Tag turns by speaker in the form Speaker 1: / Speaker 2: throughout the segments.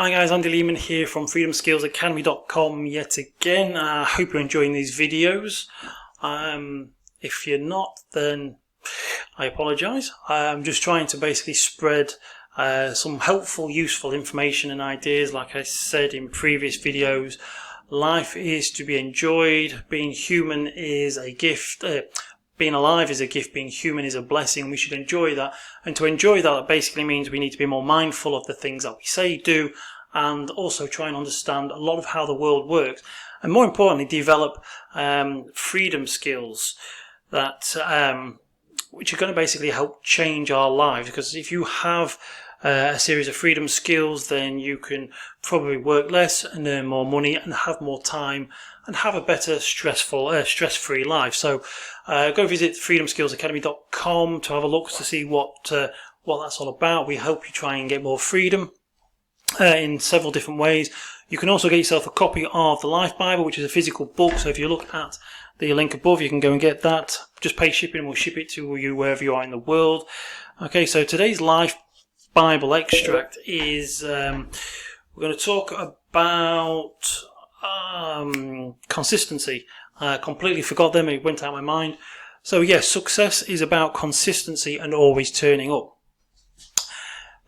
Speaker 1: Hi guys, Andy Lehman here from freedomskillsacademy.com yet again. I hope you're enjoying these videos. If you're not, then I apologise. I'm just trying to basically spread some helpful, useful information and ideas. Like I said in previous videos, life is to be enjoyed. Being human is a gift. Being alive is a gift, being human is a blessing. We should enjoy that. And to enjoy that basically means we need to be more mindful of the things that we say, do, and also try and understand a lot of how the world works. And more importantly, develop freedom skills that which are going to basically help change our lives. Because if you have a series of freedom skills, then you can probably work less and earn more money and have more time and have a better stress-free life. So go visit freedomskillsacademy.com to have a look to see what that's all about. We help you try and get more freedom in several different ways. You can also get yourself a copy of the Life Bible, which is a physical book. So if you look at the link above, you can go and get that. Just pay shipping and we'll ship it to you wherever you are in the world. Okay, so today's Life Bible extract is we're going to talk about consistency. I completely forgot them, it went out of my mind. So yes, success is about consistency and always turning up.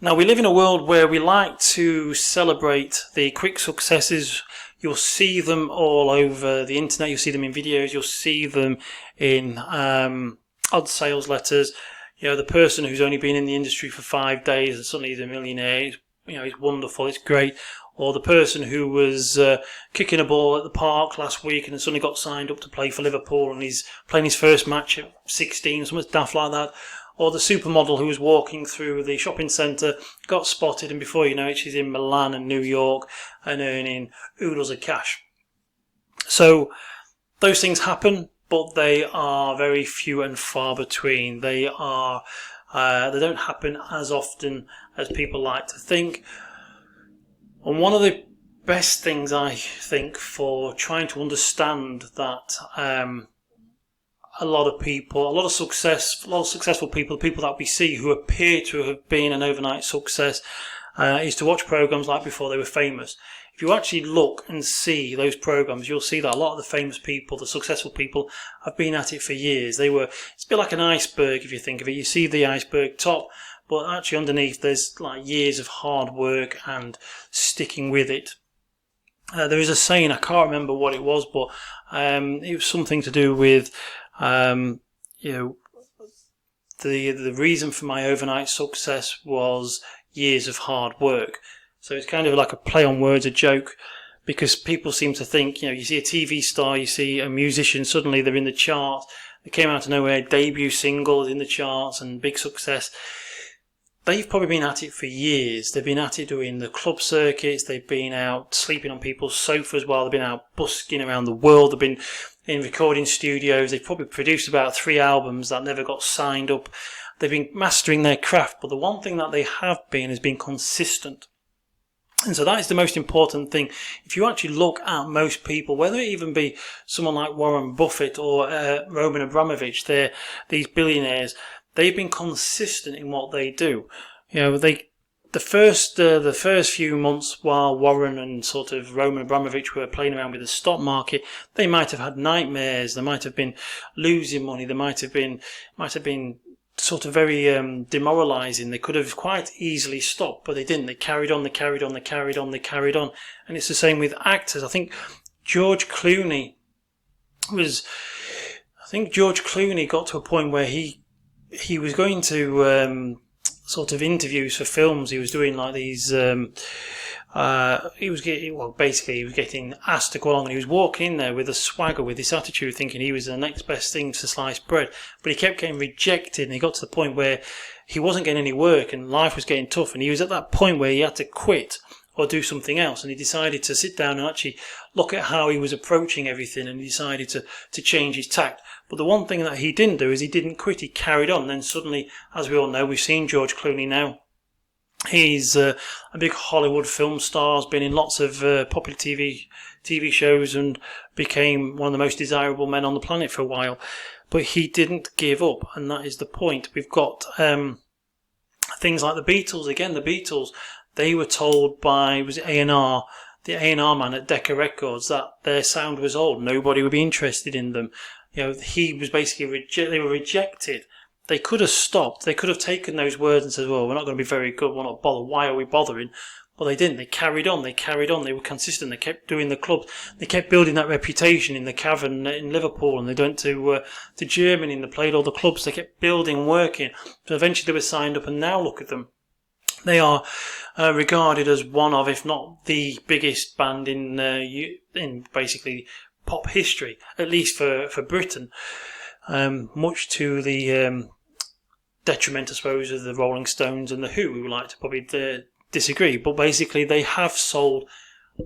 Speaker 1: Now, we live in a world where we like to celebrate the quick successes. You'll see them all over the internet, you'll see them in videos, you'll see them in odd sales letters. You know, the person who's only been in the industry for 5 days and suddenly he's a millionaire, it's wonderful, it's great. Or the person who was kicking a ball at the park last week and suddenly got signed up to play for Liverpool and he's playing his first match at 16, something daft like that. Or the supermodel who was walking through the shopping centre, got spotted, and before you know it, she's in Milan and New York and earning oodles of cash. So those things happen, but they are very few and far between. They don't happen as often as people like to think. And one of the best things, I think, for trying to understand that a lot of successful people that we see who appear to have been an overnight success, is to watch programs like Before They Were Famous. If you actually look and see those programs, you'll see that a lot of the famous people, the successful people, have been at it for years. It's a bit like an iceberg if you think of it. You see the iceberg top, but actually underneath there's like years of hard work and sticking with it. There is a saying, I can't remember what it was, but it was something to do with the reason for my overnight success was years of hard work. So it's kind of like a play on words, a joke, because people seem to think, you see a TV star, you see a musician, suddenly they're in the charts. They came out of nowhere, debut single in the charts and big success. They've probably been at it for years. They've been at it doing the club circuits. They've been out sleeping on people's sofas while they've been out busking around the world. They've been in recording studios. They've probably produced about 3 albums that never got signed up. They've been mastering their craft. But the one thing that they have been has been consistent. And so that is the most important thing. If you actually look at most people, whether it even be someone like Warren Buffett or Roman Abramovich, these billionaires, they've been consistent in what they do. The first few months while Warren and sort of Roman Abramovich were playing around with the stock market, they might have had nightmares. They might have been losing money. They might have been sort of very demoralising. They could have quite easily stopped, but they didn't. They carried on. And it's the same with actors. I think George Clooney got to a point where he was going to sort of interviews for films. He was doing like these. He was getting asked to go along, and he was walking in there with a swagger, with this attitude, thinking he was the next best thing to sliced bread. But he kept getting rejected, and he got to the point where he wasn't getting any work, and life was getting tough. And he was at that point where he had to quit or do something else, and he decided to sit down and actually look at how he was approaching everything, and he decided to change his tact. But the one thing that he didn't do is he didn't quit, he carried on. And then suddenly, as we all know, we've seen George Clooney now. He's a big Hollywood film star, has been in lots of popular TV shows and became one of the most desirable men on the planet for a while. But he didn't give up, and that is the point. We've got things like the Beatles. Again, the Beatles, they were told by, was it A&R, the A&R man at Decca Records, that their sound was old. Nobody would be interested in them. He was basically they were rejected. They could have stopped. They could have taken those words and said, well, we're not going to be very good. We're not bothered. Why are we bothering? But they didn't. They carried on. They were consistent. They kept doing the clubs. They kept building that reputation in the Cavern in Liverpool, and they went to Germany and they played all the clubs. They kept building, working. So eventually they were signed up, and now look at them. They are regarded as one of, if not the biggest band in basically pop history, at least for Britain. Much to the detriment, I suppose, of the Rolling Stones and the Who, who would like to probably disagree. But basically, they have sold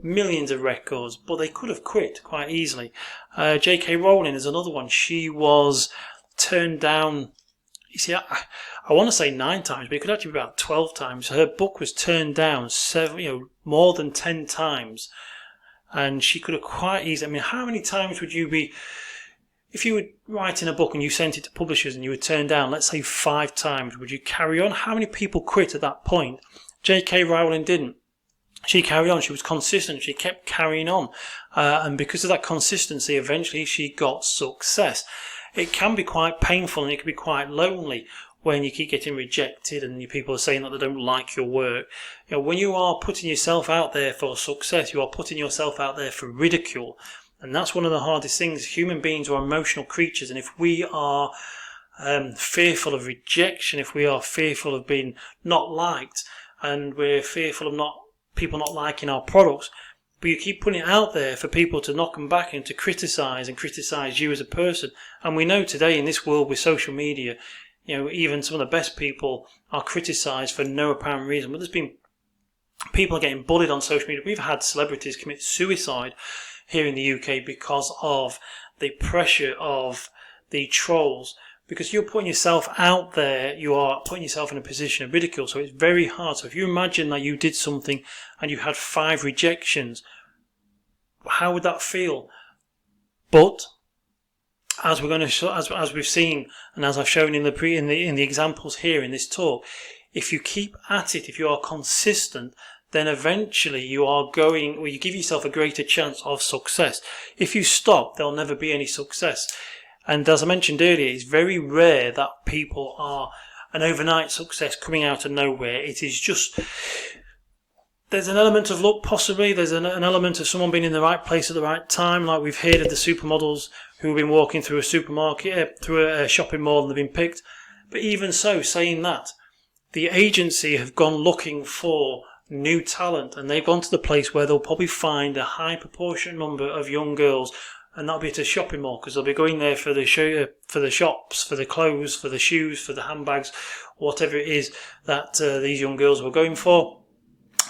Speaker 1: millions of records, but they could have quit quite easily. J.K. Rowling is another one. She was turned down. You see, I want to say 9 times, but it could actually be about 12 times. Her book was turned down more than 10 times, and she could have quite easily. I mean, how many times would you be, if you were writing a book and you sent it to publishers and you were turned down, let's say 5 times, would you carry on? How many people quit at that point? J.K. Rowling didn't. She carried on. She was consistent. She kept carrying on, and because of that consistency, eventually she got success. It can be quite painful and it can be quite lonely when you keep getting rejected and people are saying that they don't like your work. When you are putting yourself out there for success, you are putting yourself out there for ridicule. And that's one of the hardest things. Human beings are emotional creatures, and if we are fearful of rejection, if we are fearful of being not liked, and we're fearful of people not liking our products, but you keep putting it out there for people to knock them back and to criticise you as a person. And we know today in this world with social media, even some of the best people are criticised for no apparent reason. But there's been people getting bullied on social media. We've had celebrities commit suicide here in the UK because of the pressure of the trolls. Because you're putting yourself out there, you are putting yourself in a position of ridicule. So it's very hard. So if you imagine that you did something and you had 5 rejections, how would that feel? But as we're going to as we've seen, and as I've shown in the examples here in this talk, if you keep at it, if you are consistent, then eventually you give yourself a greater chance of success. If you stop, there'll never be any success. And as I mentioned earlier, it's very rare that people are an overnight success coming out of nowhere. It is just, there's an element of luck possibly. There's an element of someone being in the right place at the right time. Like we've heard of the supermodels who have been walking through a supermarket, through a shopping mall, and they've been picked. But even so, saying that, the agency have gone looking for new talent, and they've gone to the place where they'll probably find a high proportion number of young girls. And that'll be at a shopping mall, because they'll be going there for the shops, for the clothes, for the shoes, for the handbags, whatever it is that these young girls were going for.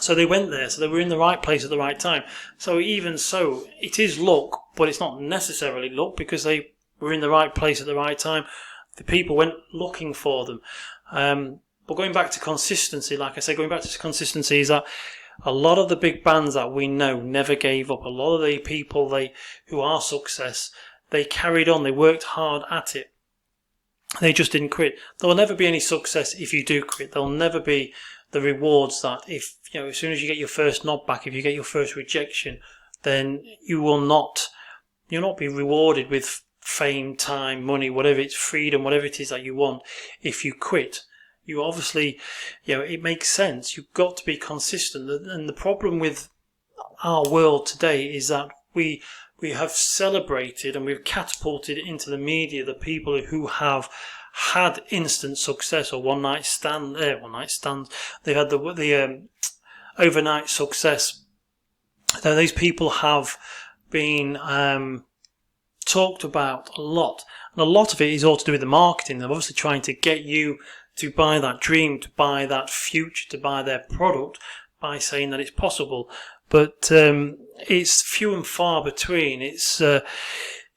Speaker 1: So they went there. So they were in the right place at the right time. So even so, it is luck, but it's not necessarily luck, because they were in the right place at the right time. The people went looking for them. But going back to consistency, like I say, is that a lot of the big bands that we know never gave up. A lot of the people who are success, they carried on. They worked hard at it. They just didn't quit. There will never be any success if you do quit. There will never be the rewards that as soon as you get your first knockback, if you get your first rejection, then you'll not be rewarded with fame, time, money, whatever it's freedom, whatever it is that you want if you quit. You obviously, it makes sense. You've got to be consistent. And the problem with our world today is that we have celebrated and we've catapulted into the media the people who have had instant success or one night stands. They've had the overnight success. Now, these people have been talked about a lot. And a lot of it is all to do with the marketing. They're obviously trying to get you to buy that dream, to buy that future, to buy their product by saying that it's possible. But it's few and far between. It's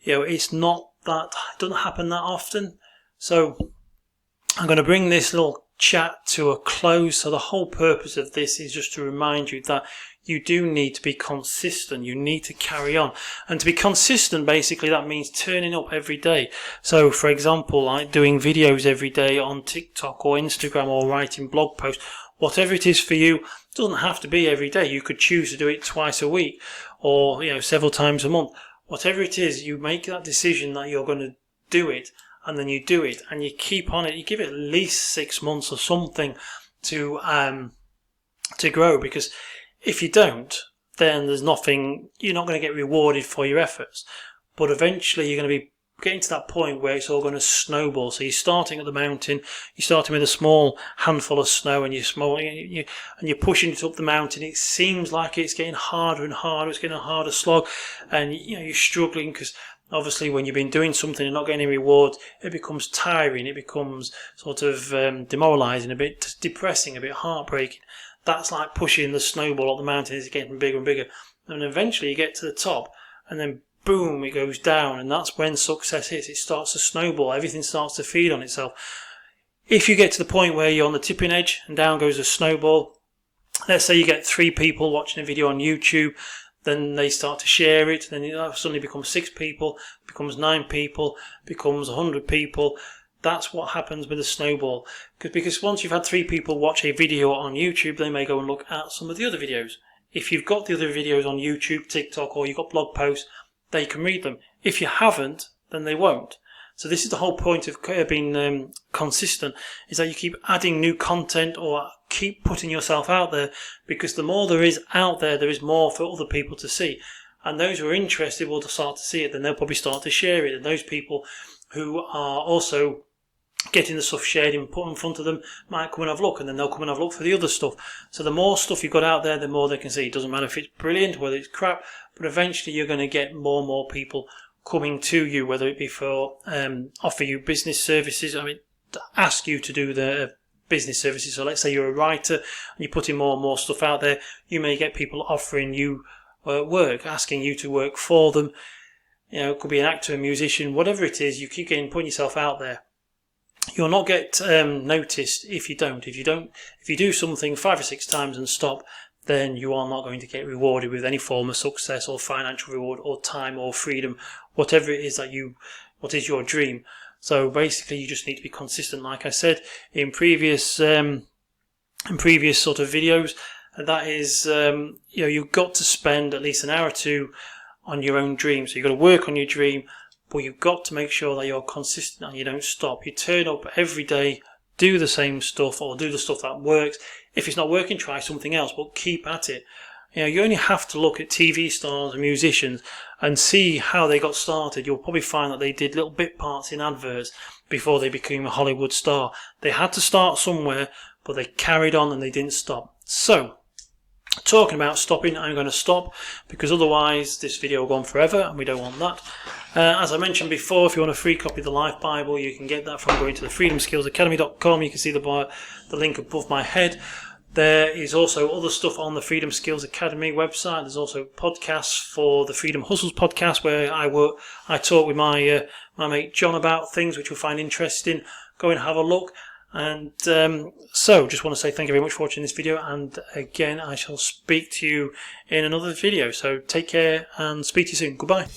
Speaker 1: it's not that, it doesn't happen that often. So I'm going to bring this little chat to a close. So the whole purpose of this is just to remind you that you do need to be consistent. You need to carry on. And to be consistent, basically, that means turning up every day. So, for example, like doing videos every day on TikTok or Instagram or writing blog posts, Whatever it is for you, it doesn't have to be every day. You could choose to do it twice a week or several times a month. Whatever it is, you make that decision that you're going to do it, and then you do it and you keep on it. You give it at least 6 months or something to grow, because if you don't, then there's nothing, you're not going to get rewarded for your efforts. But eventually you're going to be getting to that point where it's all going to snowball. So you're starting at the mountain, you're starting with a small handful of snow, and you're pushing it up the mountain. It seems like it's getting harder and harder, it's getting a harder slog, and you're struggling because obviously when you've been doing something and not getting any reward, it becomes tiring, it becomes sort of demoralising, a bit depressing, a bit heartbreaking. That's like pushing the snowball up the mountain. It's getting bigger and bigger, and eventually you get to the top, and then boom, it goes down, and that's when success hits. It starts to snowball, everything starts to feed on itself. If you get to the point where you're on the tipping edge and down goes a snowball, let's say you get 3 people watching a video on YouTube, then they start to share it, then it suddenly becomes 6 people, becomes 9 people, becomes 100 people. That's what happens with a snowball. Because once you've had 3 people watch a video on YouTube, they may go and look at some of the other videos. If you've got the other videos on YouTube, TikTok, or you've got blog posts, they can read them. If you haven't, then they won't. So this is the whole point of being consistent, is that you keep adding new content or keep putting yourself out there, because the more there is out there, there is more for other people to see. And those who are interested will start to see it, then they'll probably start to share it. And those people who are also getting the stuff shared and put in front of them might come and have a look, and then they'll come and have a look for the other stuff. So the more stuff you've got out there, the more they can see. It doesn't matter if it's brilliant, whether it's crap, but eventually you're going to get more and more people coming to you, whether it be for offer you business services, ask you to do the business services. So let's say you're a writer and you're putting more and more stuff out there, you may get people offering you work, asking you to work for them. It could be an actor, a musician, whatever it is. You keep putting yourself out there. You'll not get noticed if you don't. If you do something 5 or 6 times and stop, then you are not going to get rewarded with any form of success or financial reward or time or freedom, whatever it is what is your dream. So basically, you just need to be consistent. Like I said in previous sort of videos, and that is you've got to spend at least an hour or 2 on your own dream. So you've got to work on your dream, but you've got to make sure that you're consistent and you don't stop. You turn up every day, do the same stuff, or do the stuff that works. If it's not working, try something else, but keep at it. You only have to look at TV stars and musicians and see how they got started. You'll probably find that they did little bit parts in adverts before they became a Hollywood star. They had to start somewhere, but they carried on and they didn't stop. So, talking about stopping, I'm going to stop, because otherwise this video will go on forever and we don't want that. As I mentioned before, if you want a free copy of the Life Bible, you can get that from going to the freedomskillsacademy.com. You can see the link above my head. There is also other stuff on the Freedom Skills Academy website. There's also podcasts for the Freedom Hustles podcast, where I talk with my mate John about things which you'll find interesting. Go and have a look. And so just want to say thank you very much for watching this video, and again I shall speak to you in another video. So take care and speak to you soon. Goodbye.